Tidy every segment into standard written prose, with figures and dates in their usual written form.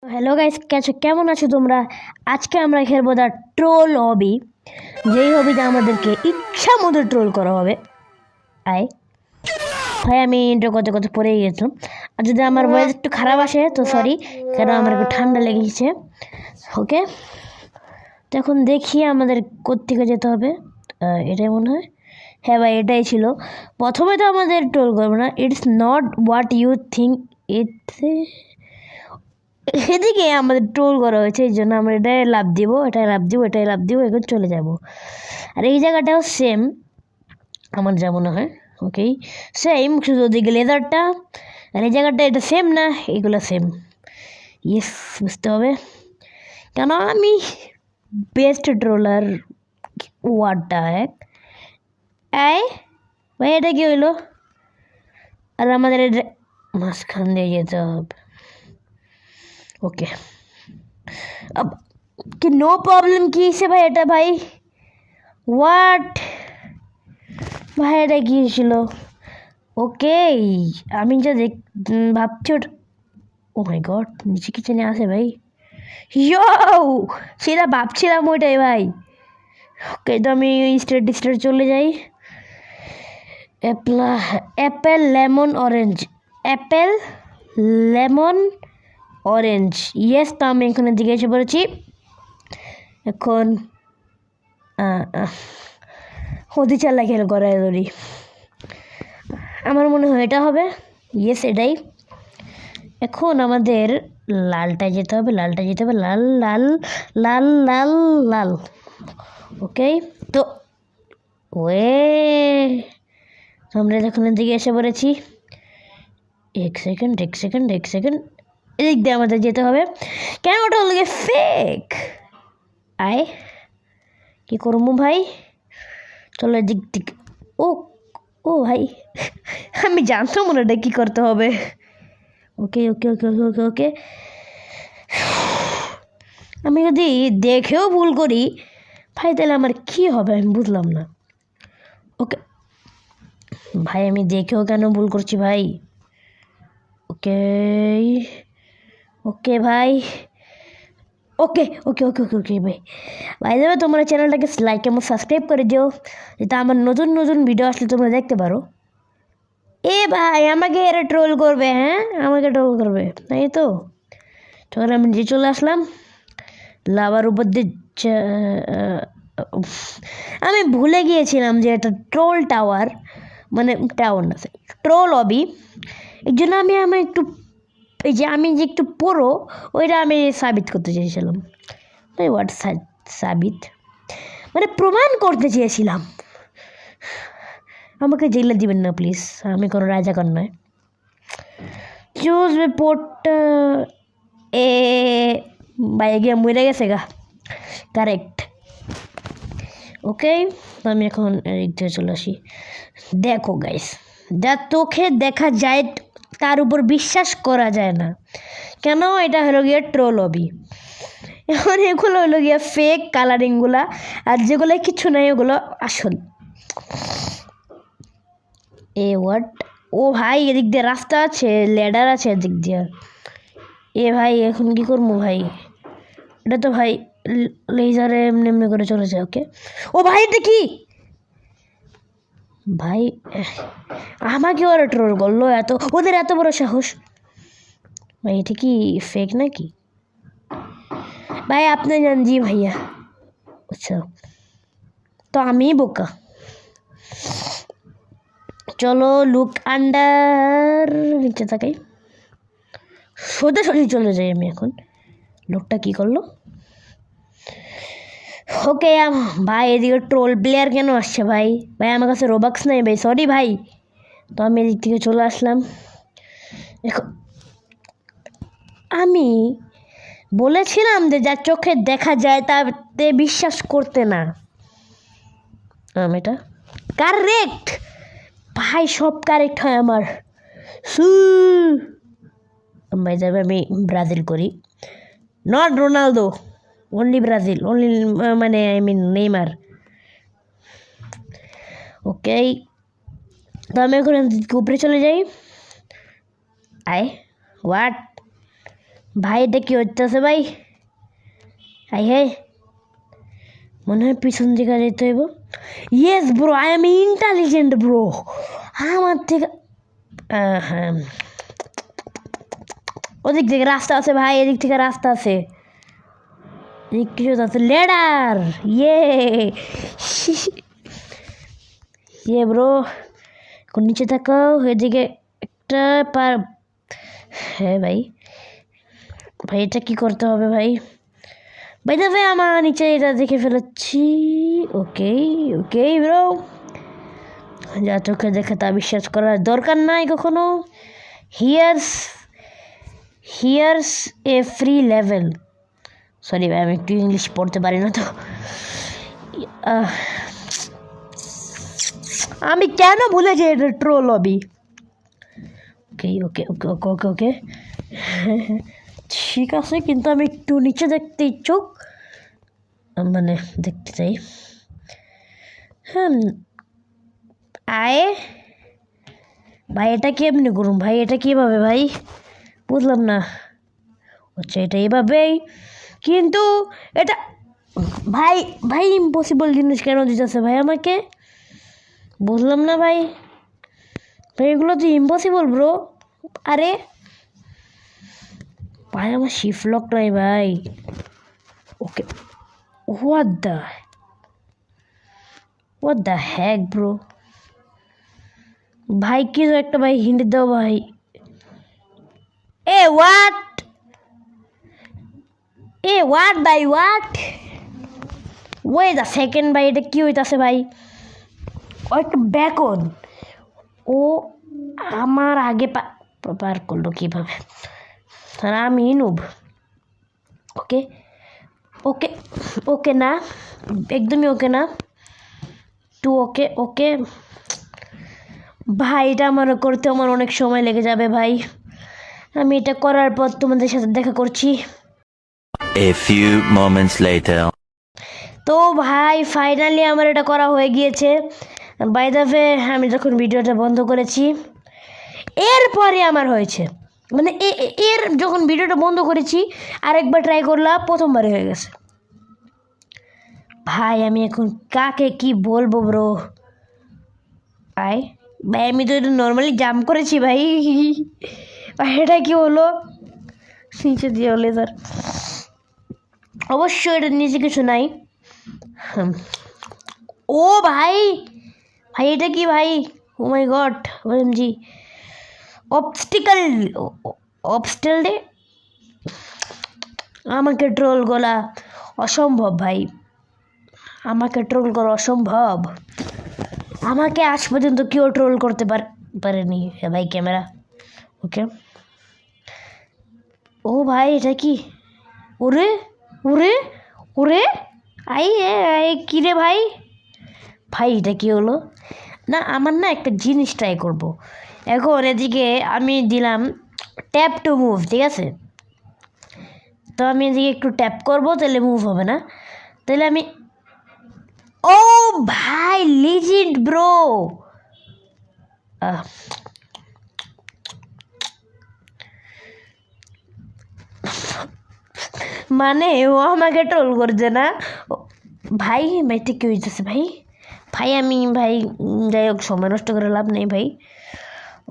Hello guys, কেমন আছো তোমরা? আজকে আমরা খেলবো দা ট্রোল হবি, যেই হবিতে আমাদেরকে ইচ্ছা মতো ট্রোল করা হবে। আই ভাই, আমি ইন্ট্রো করতে পড়ে গেছিলাম। আর যদি আমার ভয়েস একটু খারাপ আসে তো সরি, কারণ আমার একটু ঠান্ডা লেগেছে। ওকে, তো এখন দেখি আমাদের কোত্থেকে যেতে হবে। এটাই মনে হয়, হ্যাঁ ভাই এটাই ছিল। প্রথমে তো আমাদের ট্রোল করবো না, it's not what you think it's, এদিকে আমাদের ট্রোল করা হয়েছে, এই জন্য আমরা এটাই লাভ দিব, এটাই লাভ দিব, এখন চলে যাব। আর এই জায়গাটাও সেম আমার যা মনে হয়। ওকে, সেম, শুধু ওদিকে লেদারটা আর এই জায়গাটা এটা সেম না, এইগুলো সেম। ইয়েস, বুঝতে হবে কেন আমি বেস্ট ট্রোলার। ওয়ার্ডটা এক এই ভাই, এটা কি হইলো? আর আমাদের এটা মাঝখান দিয়ে যেতে হবে। ওকে, अब कि नो प्रॉब्लम की से भाई এটা ভাই হোয়াট ভাই, এটা কি ছিল? ওকে, আমি যা ভাবছি ও মাই গড, নিচে কিচেনে আছে ভাই। ইয়ো, সেটা ভাবছিলাম ওইটাই ভাই। ওকে, তো আমি স্টেট চলে যাই। Apple lemon orange, Apple lemon orange, yes. তো আমি এখানে দিকে এসে পড়েছি। এখন হতে চালা খেল করায় ধরি, আমার মনে হয় এটা হবে। ইয়েস, এটাই। এখন আমাদের লালটায় যেতে হবে, লাল লাল লাল লাল লাল। ওকে, তো ওয়ে আমরা এখন দিকে এসে পড়েছি। এক সেকেন্ড, এদিক দিয়ে আমাদের যেতে হবে। কেন ওটা হলো ফেক? আয় কি করবো ভাই, চলো দিক। ও ও ভাই, আমি জানতাম না এটা কি করতে হবে। ওকে ওকে ওকে ওকে ওকে ওকে, আমি যদি দেখেও ভুল করি ভাই, তাহলে আমার কি হবে আমি বুঝলাম না। ওকে ভাই, আমি দেখেও কেন ভুল করছি ভাই? ওকে ওকে ভাই, ওকে ওকে ওকে ওকে ওকে ভাই, ভাই দেবে তোমরা চ্যানেলটাকে লাইক এবং সাবস্ক্রাইব করে দিও, যাতে আমার নতুন ভিডিও আসলে তোমরা দেখতে পারো। এ ভাই, আমাকে এরা ট্রোল করবে, হ্যাঁ আমাকে ট্রোল করবে, তাই তো। তখন আমি যে চলে আসলাম লাভার উপর দিয়ে। আমি ভুলে গিয়েছিলাম যে এটা ট্রোল টাওয়ার, মানে টাওয়ার না, ট্রোল হবি। এই জন্য আমি একটু, এই যে আমি যে একটু পুরো ওইটা আমি সাবিত করতে চেয়েছিলাম। হোয়াট সাবিত, মানে প্রমাণ করতে চেয়েছিলাম। আমাকে জেলে দিবেন না প্লিজ, আমি কোনো রাজাকার নয়। চুজ রিপোর্ট এ বাইরে গিয়ে মরে গেছে গা, কারেক্ট। ওকে, তো আমি এখন এদিক থেকে চলে আসি। দেখো গাইস, যা চোখে দেখা যায় তার উপর বিশ্বাস করা যায় না, কেন? এটা হলো গিয়ে ট্রোল হবি। এখন এগুলো হলো গিয়ে ফেক কালারিংগুলা, আর যেগুলো কিছু নাই ওগুলো আসল। এ হোয়াট? ও ভাই, এদিক দিয়ে রাস্তা আছে, ল্যাডার আছে এদিক দিয়ে। এ ভাই, এখন কি করবো ভাই? এটা তো ভাই লেজারে এমনি করে চলে যায়। ওকে, ও ভাই এটা কি ভাই? আমাকে ওরা ট্রোল করলো, ওদের এত বড় সাহস ভাই, এটা কি ফেক নাকি ভাই? আপনি জান জি ভাইয়া, আচ্ছা তো আমি বোকা। চলো লুক আন্ডার, নিচে তাকাই, সোজাসুজি চলে যাই আমি। এখন লোকটা কি করলো? ওকে ভাই, এদিকে ট্রোল প্লেয়ার কেন আসছে ভাই? ভাই আমার কাছে রোবাক্স নেই ভাই, সরি ভাই। তো আমি এদিক থেকে চলে আসলাম। আমি বলেছিলাম যে যা চোখে দেখা যায় তাতে বিশ্বাস করতে না। এটা কারেক্ট ভাই, সব কারেক্ট হয় আমার। ভাই যাবে, আমি ব্রাজিল করি, not Ronaldo, only Brazil, only মানে আই মিন নেইমার। ওকে, তো আমি এখন উপরে চলে যাই। আয় হোয়াট, ভাই এটা কি হচ্ছে ভাই? আই হে মনে হয় পিছন দিকে যেতে হইব। Yes bro, I am intelligent bro. আমার থেকে হ্যাঁ, ওদিক থেকে রাস্তা আছে ভাই, এদিক থেকে রাস্তা আছে, এদিক কিছু আছে লেডার। ইয়ে ব্রো, এখন নিচে থাকো, এদিকে একটা পার। হ্যাঁ ভাই, ভাই এটা কি করতে হবে ভাই? ভাই দেখে আমার নিচে এটা দেখে ফেলেছি। ওকে ওকে ব্রো, যা চোখে দেখে তা বিশ্বাস করার দরকার নাই কখনো। হিয়ার্স হিয়ার্স এ ফ্রি লেভেল। সরি ভাই, আমি একটু ইংলিশ পড়তে পারি না তো। আমি কেন ভুলে যাই এটা ট্রোল হবি। ওকে ওকে ওকে ওকে ওকে ওকে ঠিক আছে, কিন্তু আমি একটু নিচে দেখতে ইচ্ছুক, মানে দেখতে চাই। হ্যাঁ আয় ভাই, এটা কেমনি করুন ভাই? এটা কীভাবে ভাই? বুঝলাম না। আচ্ছা এটা এভাবেই, কিন্তু এটা ভাই ভাই ইম্পসিবল জিনিস কেন দিতেছে ভাই আমাকে? বুঝলাম না ভাই। ভাই এগুলো তো ইম্পসিবল ব্রো। আরে ভাই আমার শিফট লক নাই ভাই। ওকে, হোয়াট দ্য হ্যাক ব্রো? ভাই কি একটা ভাই হিন্দি দাও ভাই। এ হোয়াট ভাই, হোয়াট? ওয়েট দ্য সেকেন্ড ভাই, এটা কি হইতাছে ভাই? ও একটা ব্যাকন, ও আমার আগে পার করলো কীভাবে? আর আমি নুব। ওকে ওকে ওকে না, একদমই ওকে না। টু ওকে ওকে ভাই, এটা আমার করতে আমার অনেক সময় লেগে যাবে ভাই। আমি এটা করার পর তোমাদের সাথে দেখা করছি। A few moments later. তো ভাই ফাইনালি আমার এটা করা হয়ে গিয়েছে। বাই দ্য ওয়ে, আমি যখন ভিডিওটা বন্ধ করেছি এরপরে আমার হয়েছে, মানে এর যখন ভিডিওটা বন্ধ করেছি আরেকবার ট্রাই করলাম, প্রথমবারে হয়ে গেছে। ভাই আমি এখন কাকে কি বলবো ব্রো? ভাই আমি তো এটা নর্মালি জাম্প করেছি ভাই। ভাই এটা কি হলো? নিচে দিয়ে লেজার, অবশ্যই এটা নিচে কিছু নাই। ও ভাই, ভাই এটা কি ভাই? ও মাই গড, ওএমজি অবস্টেল ডে। আমাকে ট্রোল করা অসম্ভব ভাই, আমাকে ট্রোল করা অসম্ভব। আমাকে আজ পর্যন্ত কেউ ট্রোল করতে পারেনি ভাই। Camera okay. ও ভাই এটা কি? ওরে ওরে ওরে কিরে ভাই? ভাই এটা কি হলো? না আমার না একটা জিনিস ট্রাই করব এখন। এদিকে আমি দিলাম ট্যাপ টু মুভ, ঠিক আছে? তো আমি এদিকে একটু ট্যাপ করব, তাহলে মুভ হবে না, তাহলে আমি ও ভাই লিজেন্ড ব্রো। মানে ও আমাকে ট্রোল করছে না ভাই। ভাইটা কি হইতেছে ভাই? ভাই আমি ভাই যাই হোক, সময় নষ্ট করে লাভ নেই ভাই।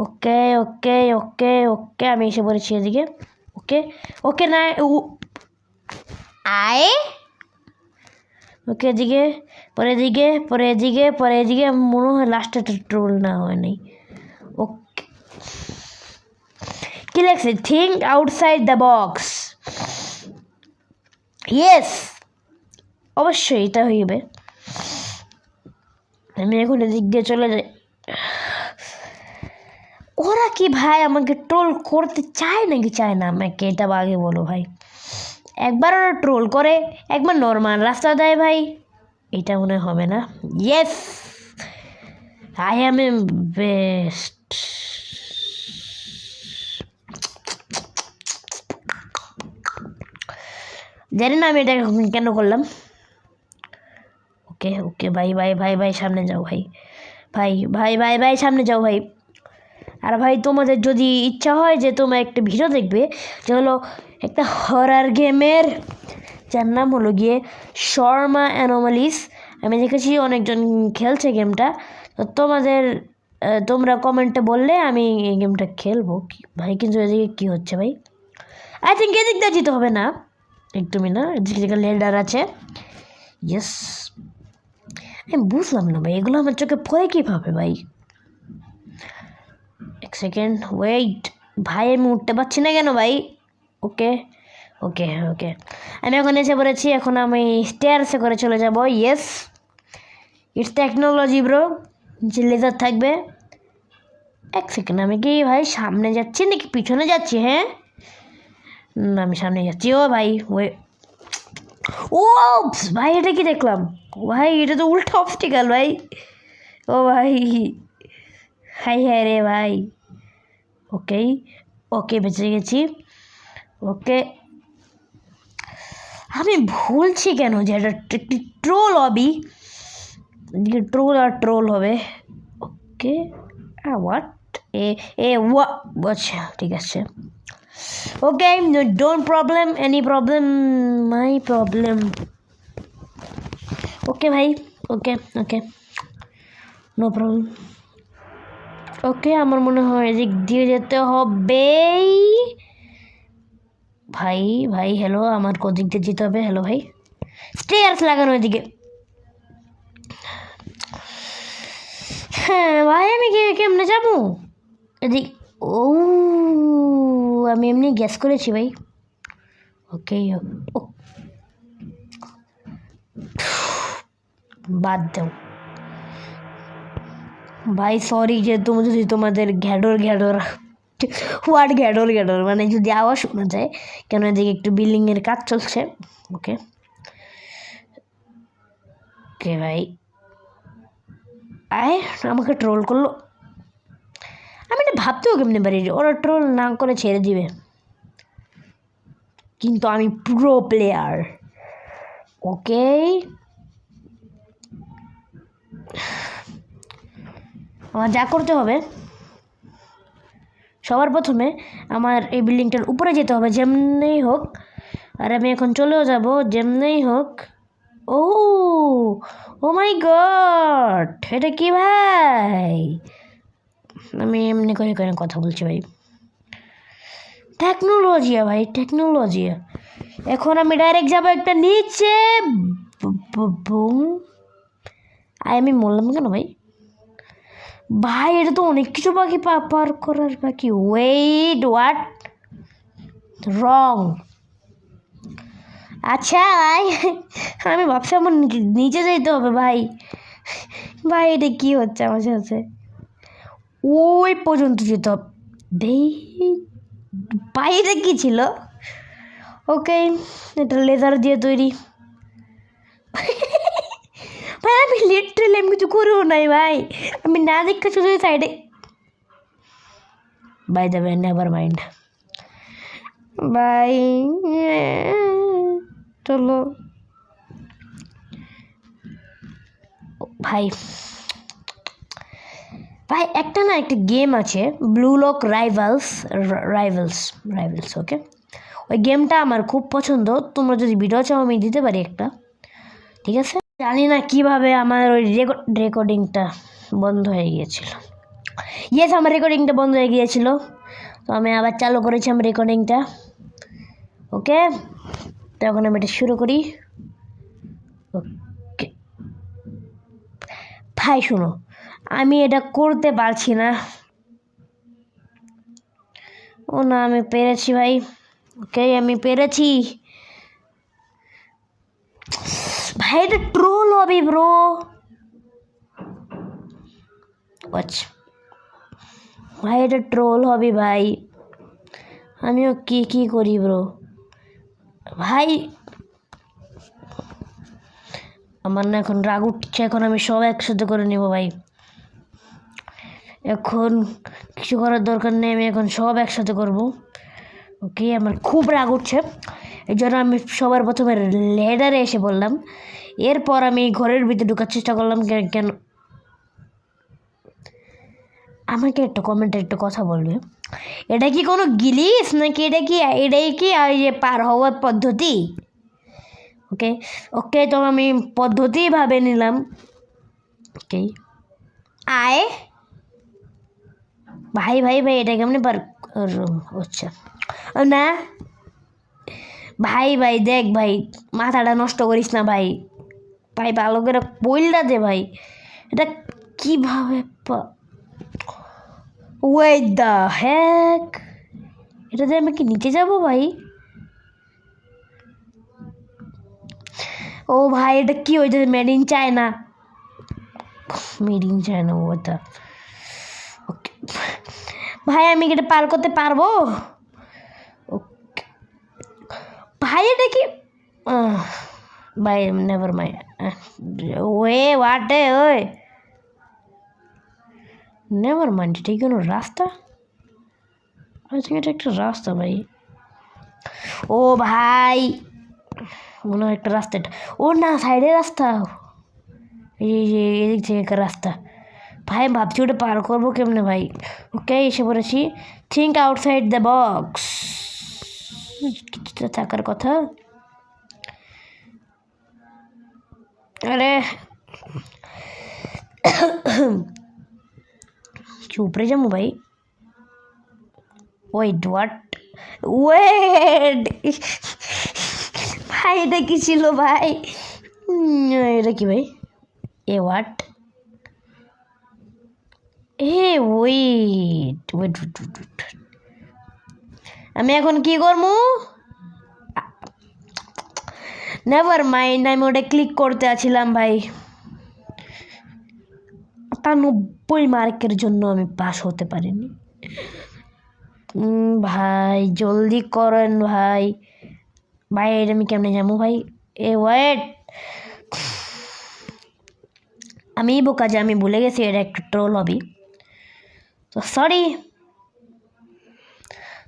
ওকে ওকে ওকে ওকে আমি এসে পড়েছি এদিকে। ওকে ওকে না আয় ওকে এদিকে, পরে এদিকে, পরে এদিকে, পরে এদিকে। মনে হয় লাস্টে ট্রোল না হয় নাই। ওকে কি লাগছে? Think outside the box. Yes, অবশ্যই এটা হইবে। আমি এখন এদিক দিয়ে চলে যাই। ওরা কি ভাই আমাকে ট্রোল করতে চায় নাকি চায় না আমাকে, এটা আগে বলো ভাই। একবার ওরা ট্রোল করে, একবার নর্মাল রাস্তা দেয় ভাই, এটা মনে হবে না। Yes, I am A best. জানি না আমি এটা কেন করলাম। ওকে ওকে ভাই ভাই ভাই ভাই সামনে যাও ভাই, ভাই ভাই ভাই ভাই সামনে যাও ভাই। আর ভাই তোমাদের যদি ইচ্ছা হয় যে তোমরা একটা ভিডিও দেখবে যে হলো একটা হরার গেমের, যার নাম হলো গিয়ে শর্মা অ্যানোমালিস, আমি দেখেছি অনেকজন খেলছে গেমটা, তো তোমরা কমেন্টে বললে আমি এই গেমটা খেলবো ভাই। কিন্তু এদিকে কী হচ্ছে ভাই? আই থিঙ্ক এদিক দিয়ে যেতে হবে না, একদমই না, এদিকে লেডার আছে। ইয়েস, আমি বুঝলাম না ভাই, এগুলো আমার চোখে পড়ে কীভাবে ভাই? এক সেকেন্ড ওয়েট ভাই, আমি উঠতে পারছি না কেন ভাই? ওকে ওকে ওকে, আমি এখন এসে পড়েছি, এখন আমি স্টেয়ারসে করে চলে যাব। ইয়েস, ইটস টেকনোলজি ব্রো, যে লেজার থাকবে। এক সেকেন্ড, আমি কি ভাই সামনে যাচ্ছি নাকি পিছনে যাচ্ছি? হ্যাঁ না, আমি সামনে যাচ্ছি। ও ভাই ও ভাই, এটা কি দেখলাম ভাই? এটা তো উল্টো অবস্টিকাল ভাই। ও ভাই, হাই হাই রে ভাই। ওকে ওকে, বেঁচে গেছি। ওকে, আমি ভুলছি কেন যে এটা একটি ট্রোল হবি, ট্রোল আর ট্রোল হবে। ওকে হোয়াট এ আচ্ছা ঠিক আছে। Okay, don't problem, any problem my problem. Okay ভাই, ওকে ওকে, নো প্রবলেম। ওকে, আমার মনে হয় এদিক দিয়ে যেতে হবে ভাই। ভাই হ্যালো, আমার কোদিক দিয়ে যেতে হবে? হ্যালো ভাই, স্টেয়ার্স লাগানো এদিকে। হ্যাঁ ভাই, আমি কেমনে যাবো এদিক? ও, আমি এমনি গ্যাস করেছি ভাই। ওকে বাদ দাও ভাই, সরি যে তুমি যদি তোমাদের ঘ্যাডর হোয়াট ঘ্যাডর মানে যদি আওয়াজ শোনা যায়, কেন এদিকে একটু বিল্ডিংয়ের কাজ চলছে। ওকে ওকে ভাই, আয় আমাকে ট্রোল করলো, আমি এটা ভাবতেও কেমনে পারি ওরা ট্রোল না করে ছেড়ে দিবে, কিন্তু আমি প্রো প্লেয়ার। ওকে, আমার যা করতে হবে, সবার প্রথমে আমার এই বিল্ডিংটার উপরে যেতে হবে যেমনেই হোক, আর আমি এখন চলেও যাব যেমনেই হোক। ও ও মাই গড, এটা কি ভাই? আমি এমনি করে করে কথা বলছি ভাই, টেকনোলজিয়া ভাই, টেকনোলজিয়া। এখন আমি ডাইরেক্ট যাব একটা নিচে, বুম। আমি বললাম কেন ভাই? ভাই এটা তো অনেক কিছু বাকি পার করার বাকি। ওয়েট হোয়াট, রং। আচ্ছা ভাই, আমি ভাবছি আমার নিচে যেতে হবে ভাই। ভাই এটা কি হচ্ছে আমার সাথে? ওই পর্যন্ত যেতে হবে ভাই, এটা কি ছিল? ওকে, এটা লেজার দিয়ে তৈরি ভাই, আমি লিটারালি আমি কিছু করেও নাই ভাই, আমি না দেখে শুধু সাইডে। বাই দেবে, নেভার মাইন্ড বাই, চলো ভাই। ভাই একটা না একটা গেম আছে, ব্লু লক রাইভালস। ওকে, ওই গেমটা আমার খুব পছন্দ, তোমরা যদি ভিডিও চাও আমি দিতে পারি একটা, ঠিক আছে? জানি না কিভাবে আমার ওই রেকর্ডিংটা বন্ধ হয়ে গিয়েছিল। ইয়েস, আমার রেকর্ডিংটা বন্ধ হয়ে গিয়েছিল, তো আমি আবার চালু করেছি আমার রেকর্ডিংটা। ওকে, তো এখন আমি এটা শুরু করি। ওকে ভাই শুনো, আমি এটা করতে পারছি না। ও না, আমি পেরেছি ভাই। ওকে, আমি পেরেছি ভাই, এটা ট্রোল হবে ব্রো। আচ্ছা ভাই, এটা ট্রোল হবে ভাই, আমিও কি করি ব্রো ভাই? আমার না এখন রাগ উঠছে, এখন আমি সব একসাথে করে নেব ভাই। এখন কিছু করার দরকার নেই, আমি এখন সব একসাথে করব। ওকে, আমার খুব রাগ উঠছে, এই জন্য আমি সবার প্রথমে লেডারে এসে বললাম, এরপর আমি ঘরের ভিতরে ঢোকার চেষ্টা করলাম। কেন আমাকে একটা কমেন্টে একটা কথা বলবে, এটা কি কোনো গিলিস নাকি এটাই কি যে পার হওয়ার পদ্ধতি? ওকে ওকে, তো আমি পদ্ধতি ভাবে নিলাম। ওকে, আয় ভাই ভাই ভাই, এটা কেমনি পার? আচ্ছা না ভাই ভাই, দেখ ভাই, মাথাটা নষ্ট করিস না ভাই, ভাই ভালো করে বইলটা দে ভাই, এটা কিভাবে ওয়েট দ্য হ্যাক, এটা দিয়ে আমি কি নিচে যাবো ভাই? ও ভাই, এটা কি হয়েছে? মেড ইন চায়না, ওটা। ওকে ভাই, আমি কি এটা পার করতে পারবো? ওকে ভাই, এটা কি ভাই, নেভার মাইন্ড। ওয়ে ওয়াটে ওই, নেভার মাইন্ড, এটা কি কোনো রাস্তা? আই থিঙ্ক এটা একটা রাস্তা ভাই। ও ভাই, মনে হয় একটা রাস্তা এটা। ও না, সাইডে রাস্তা, এই যে এদিক থেকে একটা রাস্তা। ভাই ভাবছি ওটা পার করবো কেমনে ভাই। ওকে, এসে পড়েছি। থিঙ্ক আউটসাইড দ্য বক্স, কিছুটা থাকার কথা। আরে কি উপরে যাবো ভাই? ওয়েট হোয়াট, ওয়েট ভাই, এটা কি ছিল ভাই? এটা কি ভাই? এ হোয়াট, এ ওয়েট ওয়েট, আমি এখন কি করবো? নেভার মাইন্ড, আমি ওটা ক্লিক করতে আছিলাম ভাই। ৯৮ মার্কের জন্য আমি পাস হতে পারিনি। ভাই জলদি করেন ভাই, ভাই এটা আমি কেমনে যাবো ভাই? এ ওয়েট, আমি বোকা যে আমি ভুলে গেছি এটা একটা ট্রোল হবি, তো সরি।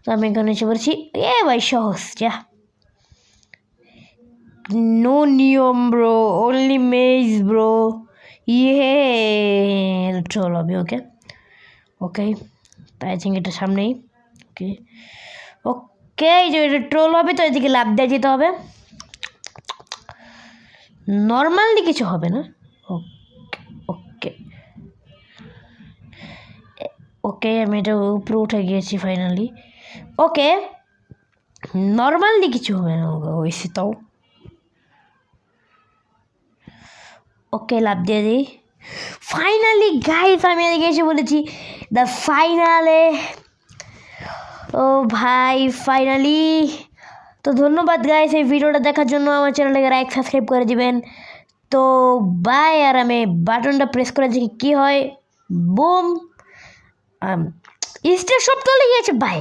তো আমি এখানে এসে বলছি, এ ভাই সহজ যা, নো নিয়ম ব্রো, অনলি মেজ ব্রো, ইয়ে ট্রোল হবে। ওকে ওকে, তাই থিঙ্ক এটা সামনেই। ওকে ওকে, এই যে এটা ট্রোল হবে, তো এদিকে লাভ দিয়ে যেতে হবে, নর্মালি কিছু হবে না। ওকে ওকে, আমি এটা উপরে উঠে গিয়েছি ফাইনালি। ওকে, নর্মালি কিছু হবে না ওইসে তাও। ওকে, লাভ দিয়ে দিই। ফাইনালি গাইস, আমি এদিকে এসে বলেছি দ্য ফাইনালে। ও ভাই ফাইনালি, তো ধন্যবাদ গাইস এই ভিডিওটা দেখার জন্য। আমার চ্যানেলটাকে লাইক সাবস্ক্রাইব করে দিবেন। তো বাই, আর আমি বাটনটা প্রেস করে দেখি কী হয়। বুম, স্টার সব চলে গিয়েছে, বাই।